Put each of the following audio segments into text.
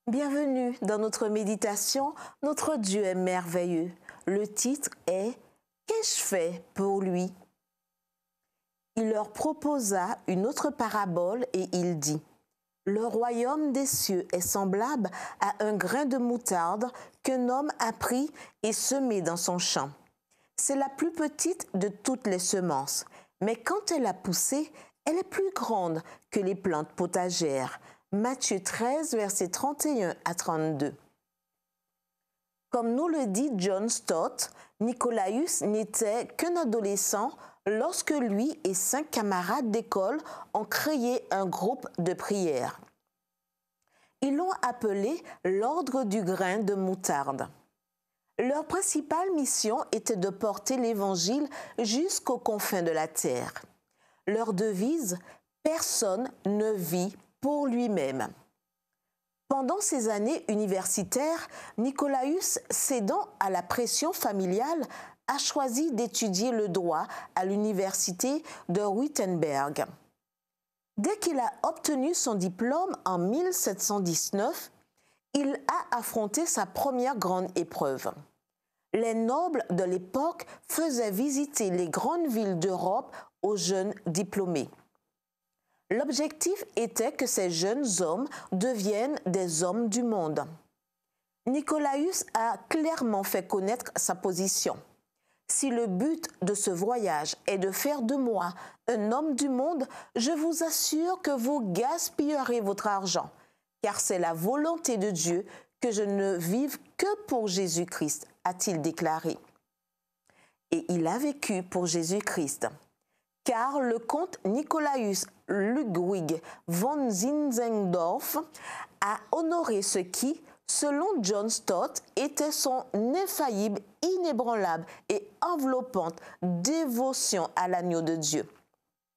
Bienvenue dans notre méditation. Notre Dieu est merveilleux. Le titre est « Qu'ai-je fait pour lui ?» Il leur proposa une autre parabole et il dit « Le royaume des cieux est semblable à un grain de moutarde qu'un homme a pris et semé dans son champ. C'est la plus petite de toutes les semences, mais quand elle a poussé, elle est plus grande que les plantes potagères. » Matthieu 13, versets 31 à 32. Comme nous le dit John Stott, Nicolaüs n'était qu'un adolescent lorsque lui et 5 camarades d'école ont créé un groupe de prière. Ils l'ont appelé l'Ordre du grain de moutarde. Leur principale mission était de porter l'Évangile jusqu'aux confins de la terre. Leur devise « Personne ne vit pour lui-même ». Pendant ces années universitaires, Nicolaüs, cédant à la pression familiale, a choisi d'étudier le droit à l'université de Wittenberg. Dès qu'il a obtenu son diplôme en 1719, il a affronté sa première grande épreuve. Les nobles de l'époque faisaient visiter les grandes villes d'Europe aux jeunes diplômés. L'objectif était que ces jeunes hommes deviennent des hommes du monde. Nicolaüs a clairement fait connaître sa position. Si le but de ce voyage est de faire de moi un homme du monde, je vous assure que vous gaspillerez votre argent, car c'est la volonté de Dieu que je ne vive que pour Jésus-Christ, a-t-il déclaré. Et il a vécu pour Jésus-Christ. Car le comte Nicolaüs Ludwig von Zinzendorf a honoré ce qui, selon John Stott, était son infaillible, inébranlable et enveloppante dévotion à l'agneau de Dieu.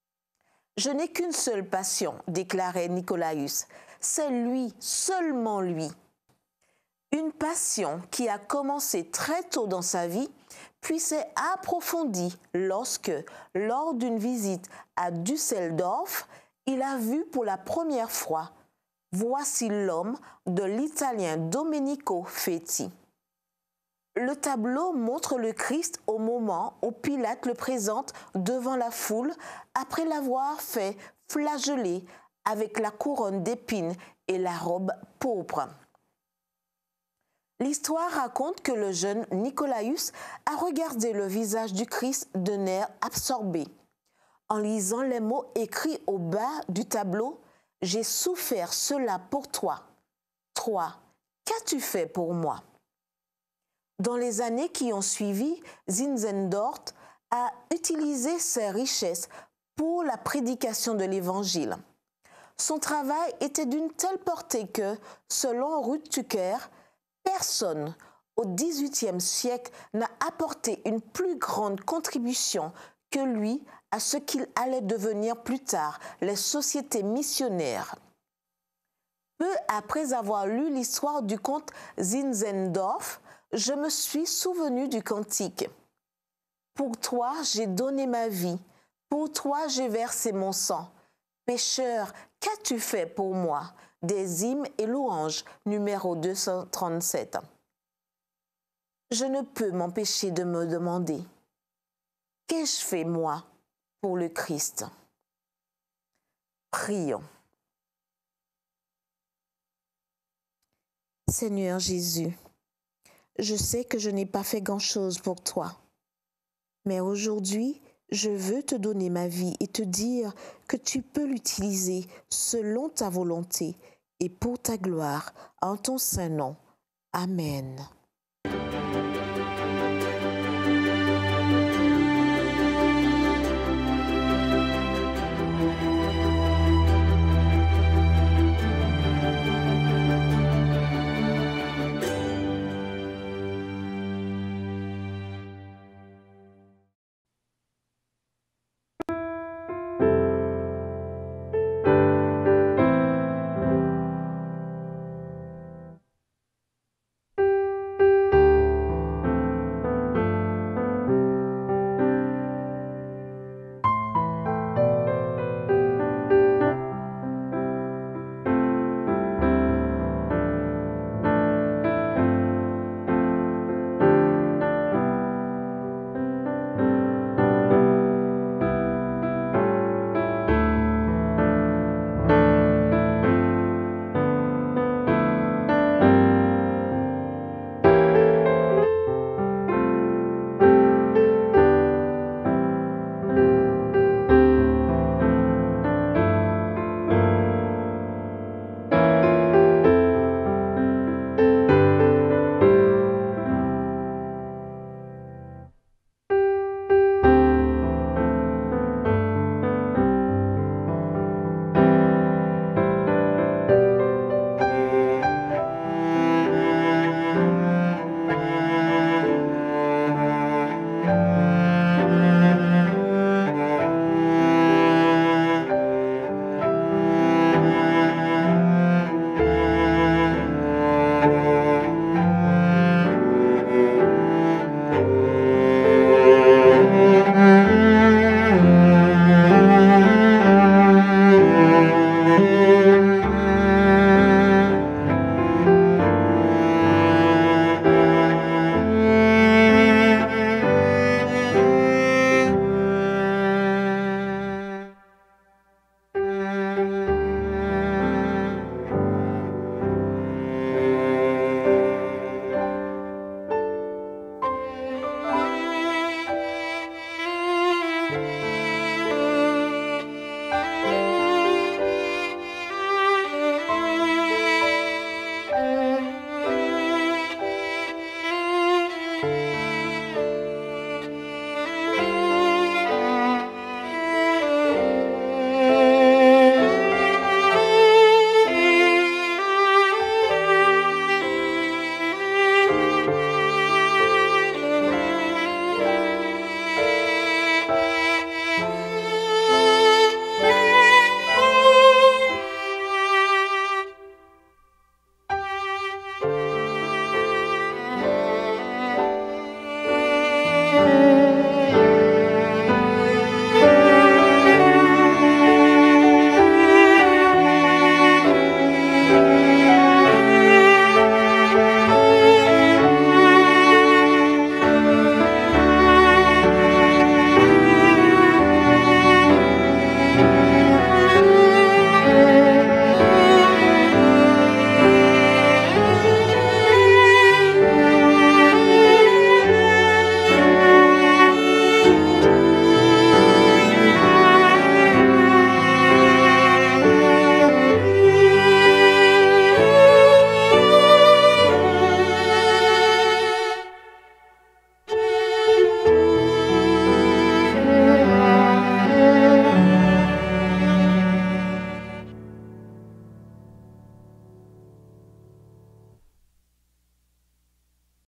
« Je n'ai qu'une seule passion, déclarait Nicolaüs, c'est lui, seulement lui. » Une passion qui a commencé très tôt dans sa vie, puis s'est approfondie lorsque, lors d'une visite à Düsseldorf, il a vu pour la première fois « Voici l'homme » de l'italien Domenico Feti. Le tableau montre le Christ au moment où Pilate le présente devant la foule après l'avoir fait flageller avec la couronne d'épines et la robe pourpre. L'histoire raconte que le jeune Nicolaüs a regardé le visage du Christ d'un air absorbé. En lisant les mots écrits au bas du tableau, « J'ai souffert cela pour toi. Toi, qu'as-tu fait pour moi ?» Dans les années qui ont suivi, Zinzendorf a utilisé ses richesses pour la prédication de l'Évangile. Son travail était d'une telle portée que, selon Ruth Tucker, personne au XVIIIe siècle n'a apporté une plus grande contribution que lui à ce qu'il allait devenir plus tard les sociétés missionnaires. Peu après avoir lu l'histoire du comte Zinzendorf, je me suis souvenu du cantique. « Pour toi, j'ai donné ma vie, pour toi, j'ai versé mon sang. Pécheur, qu'as-tu fait pour moi ?» Des hymnes et louanges, numéro 237. Je ne peux m'empêcher de me demander, qu'ai-je fait moi pour le Christ? Prions. Seigneur Jésus, je sais que je n'ai pas fait grand-chose pour toi, mais aujourd'hui, je veux te donner ma vie et te dire que tu peux l'utiliser selon ta volonté et pour ta gloire, en ton saint nom. Amen.